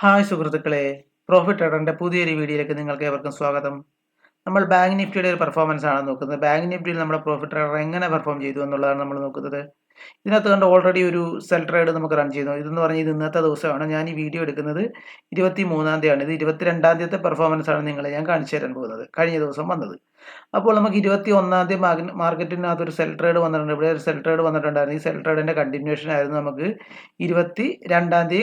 Hi സുഹൃത്തുക്കളെ, profit ട്രേഡറിന്റെ പുതിയൊരു വീഡിയോയിലേക്ക് നിങ്ങൾക്ക് ഏവർക്കും സ്വാഗതം. നമ്മൾ ബാങ്ക് നിഫ്റ്റിയുടെ ഒരു പെർഫോമൻസ് ആണ് നോക്കുന്നത്. ബാങ്ക് നിഫ്റ്റിയിൽ നമ്മുടെ പ്രോഫിറ്റ് ട്രേഡർ എങ്ങനെ പെർഫോം ചെയ്തു എന്നുള്ളതാണ് നമ്മൾ നോക്കുന്നത്. ഇതിനകത്ത് കണ്ട് ഓൾറെഡി ഒരു സെൽ ട്രേഡ് നമുക്ക് റൺ ചെയ്യുന്നു. ഇതെന്ന് പറഞ്ഞാൽ ഇത് ഇന്നത്തെ ദിവസമാണ്. ഞാൻ ഈ വീഡിയോ എടുക്കുന്നത് 23-ാം തീയതിയാണ്. ഇത് 22-ാം തീയതിത്തെ പെർഫോമൻസ് ആണ് നിങ്ങളെ ഞാൻ കാണിച്ചു തരാൻ പോകുന്നത്. കഴിഞ്ഞ ദിവസം വന്നത്. അപ്പോൾ നമുക്ക് 21-ാം തീയതി മാർക്കറ്റിനകത്ത് ഒരു സെൽ ട്രേഡ് വന്നിട്ടുണ്ട്. ഇവിടെ ഒരു സെൽ ട്രേഡ് വന്നിട്ടുണ്ടായിരുന്നു. ഈ സെൽ ട്രേഡിന്റെ കണ്ടിന്യൂഷൻ ആയിരുന്നു നമുക്ക് 22-ാം തീയതി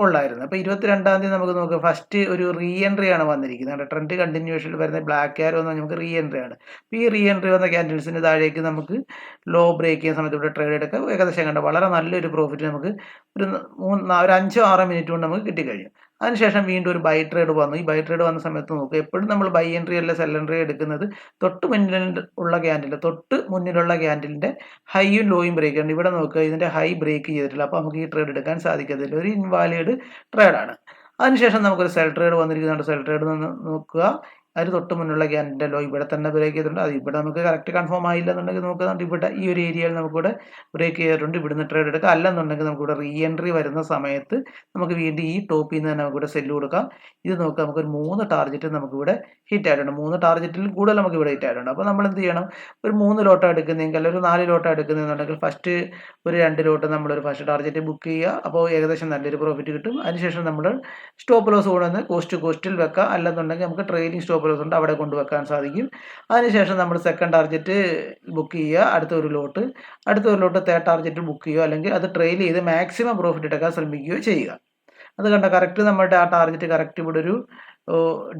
ഉള്ളായിരുന്നു. അപ്പോൾ 22-ാം തീയതി നമുക്ക് നോക്കാം. ഫസ്റ്റ് ഒരു റീ എൻട്രി ആണ് വന്നിരിക്കുന്നത്. ട്രെൻഡ് കണ്ടിന്യൂഷനിൽ വരുന്ന ബ്ലാക്ക് ആരോ എന്ന് നമുക്ക് റീ എൻട്രി ആണ്. അപ്പോൾ ഈ റീ എൻട്രി വന്ന ക്യാൻഡിൽസിന് താഴേക്ക് നമുക്ക് ലോ ബ്രേക്ക് ചെയ്യുന്ന സമയത്ത് ഇവിടെ ട്രേഡ് എടുക്കാം. ഏകദേശം കണ്ട വളരെ നല്ലൊരു പ്രോഫിറ്റ് നമുക്ക് ഒരു 5-6 മിനിറ്റ് കൊണ്ട് നമുക്ക് കിട്ടിക്കഴിഞ്ഞു. അതിനുശേഷം വീണ്ടും ഒരു ബൈ ട്രേഡ് വന്നു. ഈ ബൈ ട്രേഡ് വന്ന സമയത്ത് നോക്കുക, എപ്പോഴും നമ്മൾ ബൈ എൻട്രി അല്ല സെൽ എൻട്രി എടുക്കുന്നത് തൊട്ട് മുന്നിലുള്ള ക്യാൻഡിലിന്റെ ഹൈയും ലോയും ബ്രേക്ക് ഉണ്ട്. ഇവിടെ നോക്കുക, ഇതിന്റെ ഹൈ ബ്രേക്ക് ചെയ്തിട്ടില്ല. അപ്പോൾ നമുക്ക് ഈ ട്രേഡ് എടുക്കാൻ സാധിക്കത്തില്ല. ഒരു ഇൻവാലിഡ് ട്രേഡാണ്. അതിനുശേഷം നമുക്കൊരു സെൽ ട്രേഡ് വന്നിരിക്കുന്നുണ്ട്. സെൽ ട്രേഡ് നോക്കുക, അതിന് തൊട്ട് മുന്നുള്ള ക്യാൻഡിൻ്റെ ലോ ഇവിടെ തന്നെ ബ്രേക്ക് ചെയ്തിട്ടുണ്ട്. അത് ഇവിടെ നമുക്ക് കറക്റ്റ് കൺഫേം ആയില്ല എന്നുണ്ടെങ്കിൽ നോക്കുന്നുണ്ട്, ഇവിടെ ഈ ഒരു ഏരിയയിൽ നമുക്കിവിടെ ബ്രേക്ക് ചെയ്തിട്ടുണ്ട്. ഇവിടുന്ന് ട്രേഡ് എടുക്കാം. അല്ലെന്നുണ്ടെങ്കിൽ നമുക്കിവിടെ റീ എൻട്രി വരുന്ന സമയത്ത് നമുക്ക് വീണ്ടും ഈ ടോപ്പിൽ നിന്ന് തന്നെ നമുക്കിവിടെ സെല്ല് കൊടുക്കാം. ഇത് നോക്കുക, നമുക്കൊരു 3 ടാർഗറ്റ് നമുക്കിവിടെ ഹിറ്റ് ആയിട്ടുണ്ട്. 3 ടാർഗറ്റിൽ കൂടുതൽ നമുക്ക് ഇവിടെ ഹിറ്റ് ആയിട്ടുണ്ട്. അപ്പോൾ നമ്മൾ എന്ത് ചെയ്യണം, ഒരു 3 ലോട്ട് എടുക്കുന്നെങ്കിൽ അല്ലെങ്കിൽ ഒരു 4 ലോട്ട് എടുക്കുന്നുണ്ടെങ്കിൽ ഫസ്റ്റ് ഒരു 2 ലോട്ട് നമ്മളൊരു ഫസ്റ്റ് ടാർഗറ്റ് ബുക്ക് ചെയ്യുക. അപ്പോൾ ഏകദേശം നല്ലൊരു പ്രോഫിറ്റ് കിട്ടും. അതിനുശേഷം നമ്മൾ സ്റ്റോപ്പ് ലോസ് കൊണ്ടുവന്ന് കോസ്റ്റിൽ വെക്കാം. അല്ലെന്നുണ്ടെങ്കിൽ നമുക്ക് ട്രെയിലിംഗ് സ്റ്റോപ്പ് ലോസ് ഉണ്ട്, അവിടെ കൊണ്ടുവെക്കാൻ സാധിക്കും. അതിനുശേഷം നമ്മൾ സെക്കൻഡ് ടാർഗറ്റ് ബുക്ക് ചെയ്യുക. അടുത്ത ഒരു ലോട്ട് തേർഡ് ടാർഗറ്റ് ബുക്ക് ചെയ്യുക. അല്ലെങ്കിൽ അത് ട്രെയിൽ ചെയ്ത് മാക്സിമം പ്രോഫിറ്റ് എടുക്കാൻ ശ്രമിക്കുകയോ ചെയ്യുക. അത് കണ്ട കറക്റ്റ് നമ്മുടെ ആ ടാർഗറ്റ് കറക്റ്റ് ഇവിടെ ഒരു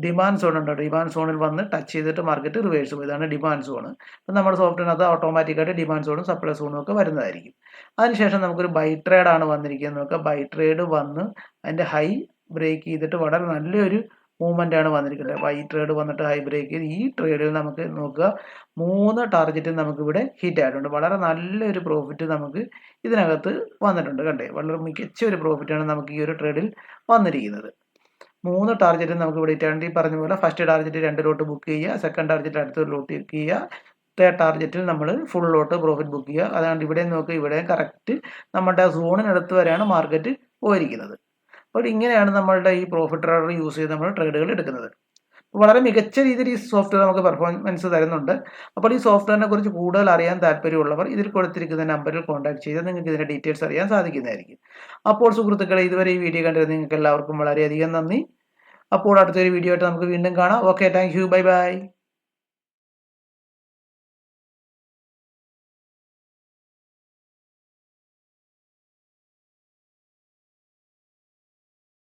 ഡിമാൻഡ് സോൺ ഉണ്ട്. ഡിമാൻഡ് സോണിൽ വന്ന് ടച്ച് ചെയ്തിട്ട് മാർക്കറ്റ് റിവേഴ്സ് പോകും. ഇതാണ് ഡിമാൻഡ് സോൺ. അപ്പം നമ്മുടെ സോഫ്റ്റ്വെയറിനകത്ത് ഓട്ടോമാറ്റിക്കായിട്ട് ഡിമാൻഡ് സോണും സപ്ലൈ സോണും ഒക്കെ വരുന്നതായിരിക്കും. അതിനുശേഷം നമുക്കൊരു ബൈ ട്രേഡ് ആണ് വന്നിരിക്കുന്നത്. നോക്കുക, ബൈ ട്രേഡ് വന്ന് അതിൻ്റെ ഹൈ ബ്രേക്ക് ചെയ്തിട്ട് വളരെ നല്ലൊരു മൂവ്മെൻ്റ് ആണ് വന്നിരിക്കുന്നത്. ബൈ ട്രേഡ് വന്നിട്ട് ഹൈ ബ്രേക്ക് ചെയ്ത് ഈ ട്രേഡിൽ നമുക്ക് നോക്കുക 3 ടാർഗറ്റ് നമുക്കിവിടെ ഹിറ്റ് ആയിട്ടുണ്ട്. വളരെ നല്ലൊരു പ്രോഫിറ്റ് നമുക്ക് ഇതിനകത്ത് വന്നിട്ടുണ്ട്. കണ്ടേ, വളരെ മികച്ച ഒരു പ്രോഫിറ്റാണ് നമുക്ക് ഈ ഒരു ട്രേഡിൽ വന്നിരിക്കുന്നത്. 3 ടാർഗറ്റ് നമുക്ക് ഇവിടെ ഹിറ്റ് ആയിട്ട് ഈ പറഞ്ഞ പോലെ ഫസ്റ്റ് ടാർഗറ്റ് 2 ലോട്ട് ബുക്ക് ചെയ്യുക, സെക്കൻഡ് ടാർഗറ്റ് അടുത്തൊരു ലോട്ട് ബുക്ക് ചെയ്യുക, തേർഡ് ടാർഗറ്റിൽ നമ്മൾ ഫുൾ ലോട്ട് പ്രോഫിറ്റ് ബുക്ക് ചെയ്യുക. അതാണ്ട് ഇവിടെ നോക്കുക, ഇവിടെ കറക്റ്റ് നമ്മുടെ സോണിനടുത്ത് വരെയാണ് മാർക്കറ്റ് പോയിരിക്കുന്നത്. അപ്പോൾ ഇങ്ങനെയാണ് നമ്മളുടെ ഈ പ്രോഫിറ്റ് ട്രേഡർ യൂസ് ചെയ്ത് നമ്മൾ ട്രേഡുകൾ എടുക്കുന്നത്. വളരെ മികച്ച രീതിയിൽ ഈ സോഫ്റ്റ്വെയർ നമുക്ക് പെർഫോമൻസ് തരുന്നുണ്ട്. അപ്പോൾ ഈ സോഫ്റ്റ്വെയറിനെ കുറിച്ച് കൂടുതൽ അറിയാൻ താല്പര്യമുള്ളവർ ഇതിൽ കൊടുത്തിരിക്കുന്ന നമ്പറിൽ കോൺടാക്ട് ചെയ്ത് നിങ്ങൾക്ക് ഇതിൻ്റെ ഡീറ്റെയിൽസ് അറിയാൻ സാധിക്കുന്നതായിരിക്കും. അപ്പോൾ സുഹൃത്തുക്കളെ, ഇതുവരെ ഈ വീഡിയോ കണ്ടിരുന്ന നിങ്ങൾക്ക് എല്ലാവർക്കും വളരെയധികം നന്ദി. അപ്പോൾ അടുത്തൊരു വീഡിയോ ആയിട്ട് നമുക്ക് വീണ്ടും കാണാം. Okay, thank you, bye bye.